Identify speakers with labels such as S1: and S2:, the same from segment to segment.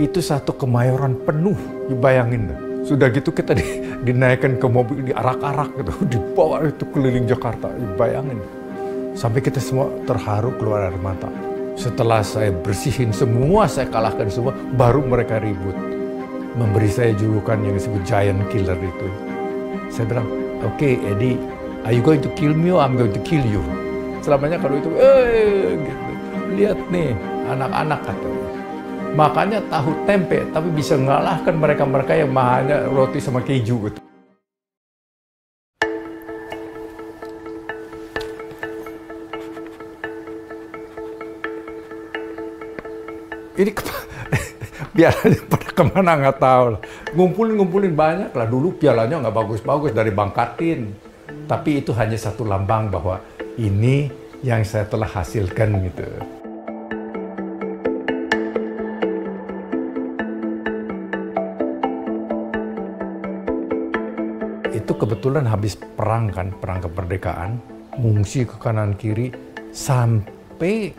S1: Itu satu Kemayoran penuh, bayangin. Sudah gitu kita dinaikkan ke mobil, diarak-arak gitu, dibawa itu keliling Jakarta, bayangin. Sampai kita semua terharu keluar air mata. Setelah saya bersihin semua, saya kalahkan semua, baru mereka ribut. Memberi saya julukan yang disebut Giant Killer itu. Saya bilang, "Oke, Eddie, are you going to kill me or I'm going to kill you?" Selamanya kalau itu, gitu. Lihat nih, anak-anak katanya. Makanya tahu tempe, tapi bisa mengalahkan mereka-mereka yang mahalnya roti sama keju gitu. Ini pialanya pada kemana nggak tahu lah. Ngumpulin banyak lah. Dulu pialanya nggak bagus-bagus dari Bang Kartin. Tapi itu hanya satu lambang bahwa ini yang saya telah hasilkan gitu. Itu kebetulan habis perang kan, perang kemerdekaan, mengungsi ke kanan kiri sampai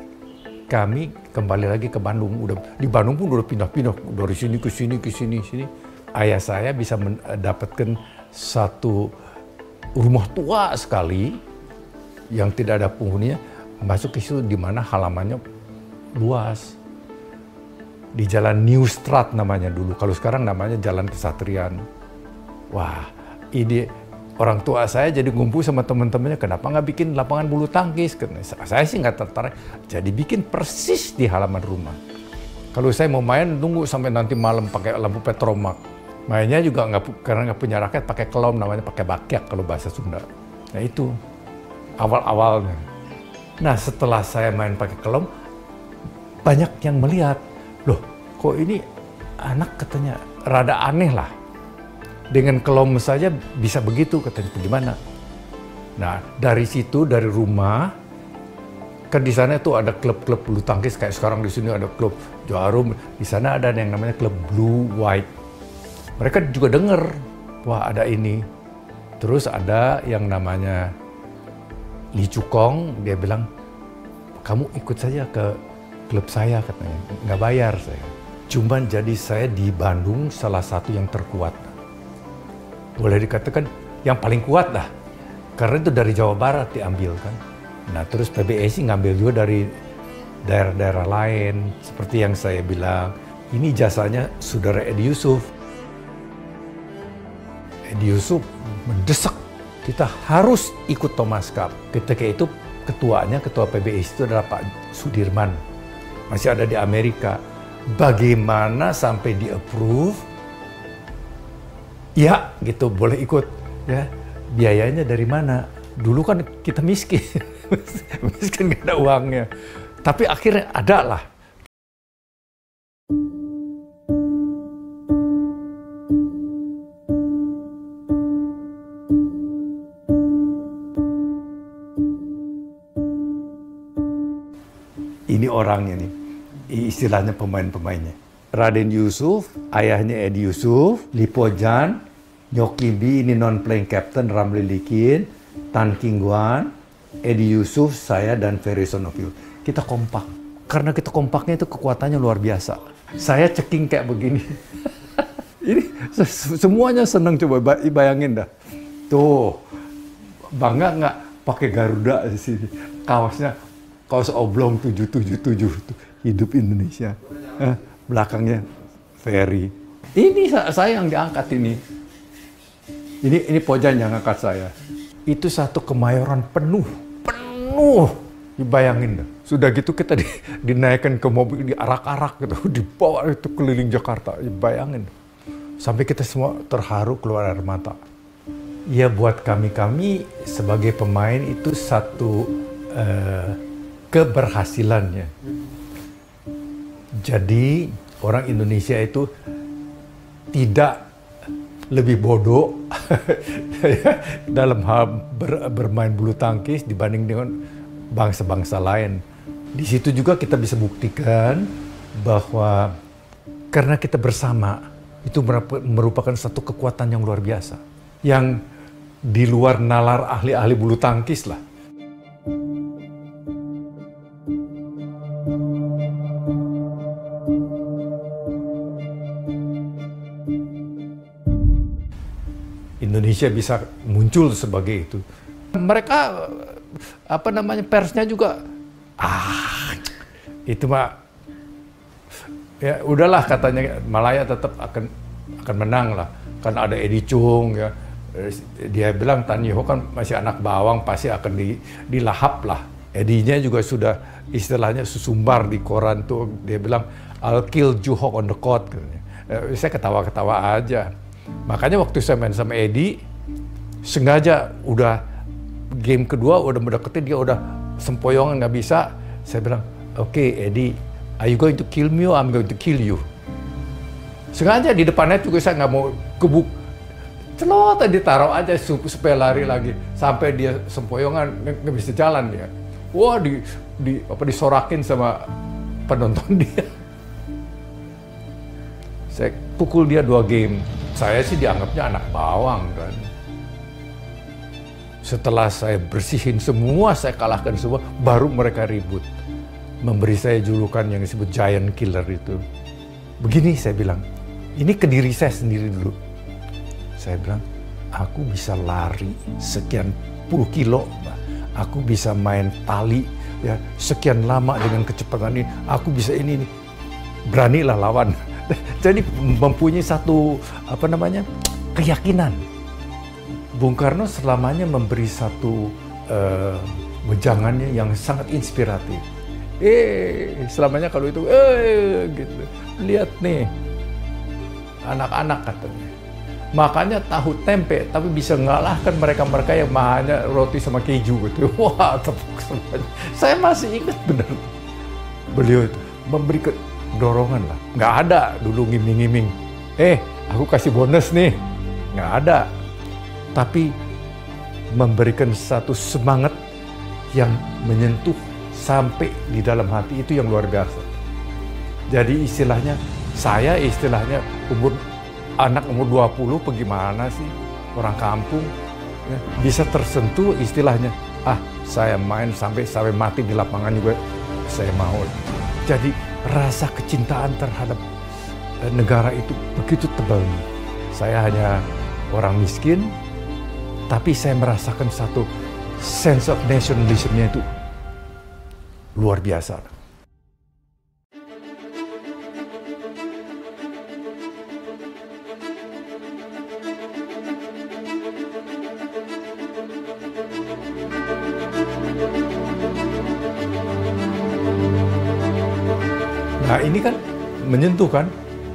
S1: kami kembali lagi ke Bandung. Di Bandung pun udah pindah-pindah dari sini ke sini ke sini. Ayah saya bisa mendapatkan satu rumah tua sekali yang tidak ada penghuninya, masuk ke situ di mana halamannya luas. Di Jalan New Strat namanya dulu, kalau sekarang namanya Jalan Kesatrian. Wah, ide orang tua saya jadi ngumpul sama teman-temannya, kenapa nggak bikin lapangan bulu tangkis? Saya sih nggak tertarik, jadi bikin persis di halaman rumah. Kalau saya mau main, tunggu sampai nanti malam pakai lampu petromak. Mainnya juga karena nggak punya raket, pakai kelom, namanya pakai bakyak kalau bahasa Sunda. Nah itu awal-awalnya. Nah setelah saya main pakai kelom, banyak yang melihat, loh kok ini anak katanya rada aneh lah. Dengan kelom saja bisa begitu, katanya, gimana? Nah, dari situ, dari rumah, kan di sana tuh ada klub-klub bulu tangkis, kayak sekarang di sini ada klub Jarum, di sana ada yang namanya klub Blue White. Mereka juga dengar, wah ada ini. Terus ada yang namanya Lee Cukong, dia bilang, kamu ikut saja ke klub saya, katanya, nggak bayar saya. Cuman jadi saya di Bandung salah satu yang terkuat. Boleh dikatakan yang paling kuat lah, karena itu dari Jawa Barat diambil kan. Nah terus PBSI ngambil juga dari daerah-daerah lain, seperti yang saya bilang, ini jasanya saudara Edi Yusuf. Edi Yusuf mendesak, kita harus ikut Thomas Cup. Ketika itu ketuanya, ketua PBSI itu adalah Pak Sudirman, masih ada di Amerika. Bagaimana sampai di-approve? Ya, gitu, boleh ikut. Ya, biayanya dari mana? Dulu kan kita miskin, miskin gak ada uangnya. Tapi akhirnya ada lah. Ini orangnya nih, istilahnya pemain-pemainnya. Raden Yusuf, ayahnya Edi Yusuf, Lipo Jan, Nyoki B, ini non-playing captain, Ramli Likin, Tan King Guan, Edi Yusuf, saya, dan Ferry Sonopio. Kita kompak. Karena kita kompaknya itu kekuatannya luar biasa. Saya ceking kayak begini. Ini semuanya senang, coba bayangin dah. Tuh, bangga nggak pakai Garuda di sini. Kaosnya, kaos oblong 777, hidup Indonesia. Belakangnya Ferry. Ini saya yang diangkat ini. Ini Pojan yang angkat saya. Itu satu Kemayoran penuh. Bayangin. Sudah gitu kita dinaikkan ke mobil, diarak-arak gitu, dibawa itu keliling Jakarta. Bayangin. Sampai kita semua terharu keluar air mata. Ya buat kami sebagai pemain itu satu keberhasilannya. Jadi orang Indonesia itu tidak lebih bodoh dalam hal bermain bulu tangkis dibanding dengan bangsa-bangsa lain. Di situ juga kita bisa buktikan bahwa karena kita bersama itu merupakan satu kekuatan yang luar biasa. Yang di luar nalar ahli-ahli bulu tangkis lah. Indonesia bisa muncul sebagai itu. Mereka persnya juga itu mah ya udahlah katanya, Malaya tetap akan menang lah, kan ada Eddie Chung ya, dia bilang Tan Yeho kan masih anak bawang, pasti akan dilahap lah. Eddie-nya juga sudah istilahnya sesumbar di koran tuh, dia bilang I'll kill Joo Hock on the court. Saya ketawa-ketawa aja. Makanya waktu saya main sama Eddie, sengaja udah game kedua udah mendeketin, dia udah sempoyongan nggak bisa. Saya bilang, oke, Eddie, are you going to kill me or I'm going to kill you? Sengaja di depannya juga saya nggak mau gebuk. Celot, ditaruh aja supaya lari lagi. Sampai dia sempoyongan, nggak bisa jalan dia. Wah, disorakin sama penonton dia. Saya pukul dia 2 game. Saya sih dianggapnya anak bawang kan. Setelah saya bersihin semua, saya kalahkan semua, baru mereka ribut. Memberi saya julukan yang disebut Giant Killer itu. Begini saya bilang, ini ke diri saya sendiri dulu. Saya bilang, aku bisa lari sekian puluh kilo, aku bisa main tali ya sekian lama dengan kecepatan ini, aku bisa ini. Beranilah lawan. Jadi mempunyai satu keyakinan. Bung Karno selamanya memberi satu wejangannya yang sangat inspiratif. Selamanya kalau itu gitu. Lihat nih anak-anak katanya. Makanya tahu tempe, tapi bisa mengalahkan mereka-mereka yang makannya roti sama keju gitu. Wah, tepuk semuanya. Saya masih ingat benar. Beliau itu memberikan dorongan lah. Nggak ada dulu ngiming-ngiming. Aku kasih bonus nih. Nggak ada. Tapi memberikan satu semangat yang menyentuh sampai di dalam hati, itu yang luar biasa. Jadi istilahnya anak umur 20 bagaimana sih, orang kampung ya, bisa tersentuh istilahnya, saya main sampai mati di lapangan juga saya mau. Jadi rasa kecintaan terhadap negara itu begitu tebal. Saya hanya orang miskin, tapi saya merasakan satu sense of nationalism-nya itu luar biasa. Nah ini kan menyentuh kan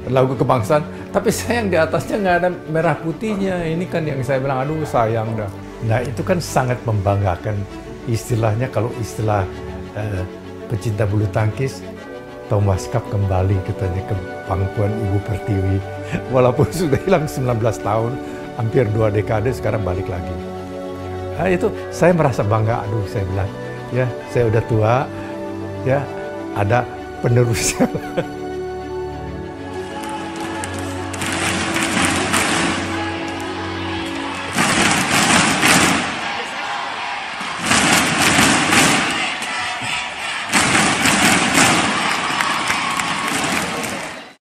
S1: lagu kebangsaan, tapi sayang di atasnya nggak ada merah putihnya. Ini kan yang saya bilang, aduh sayang dah. Nah itu kan sangat membanggakan. Istilahnya kalau istilah pecinta bulu tangkis, Thomas Cup kembali katanya ke pangkuan Ibu Pertiwi. Walaupun sudah hilang 19 tahun, hampir 2 dekade, sekarang balik lagi. Nah itu saya merasa bangga, aduh saya bilang, ya saya udah tua, ya ada penerusnya.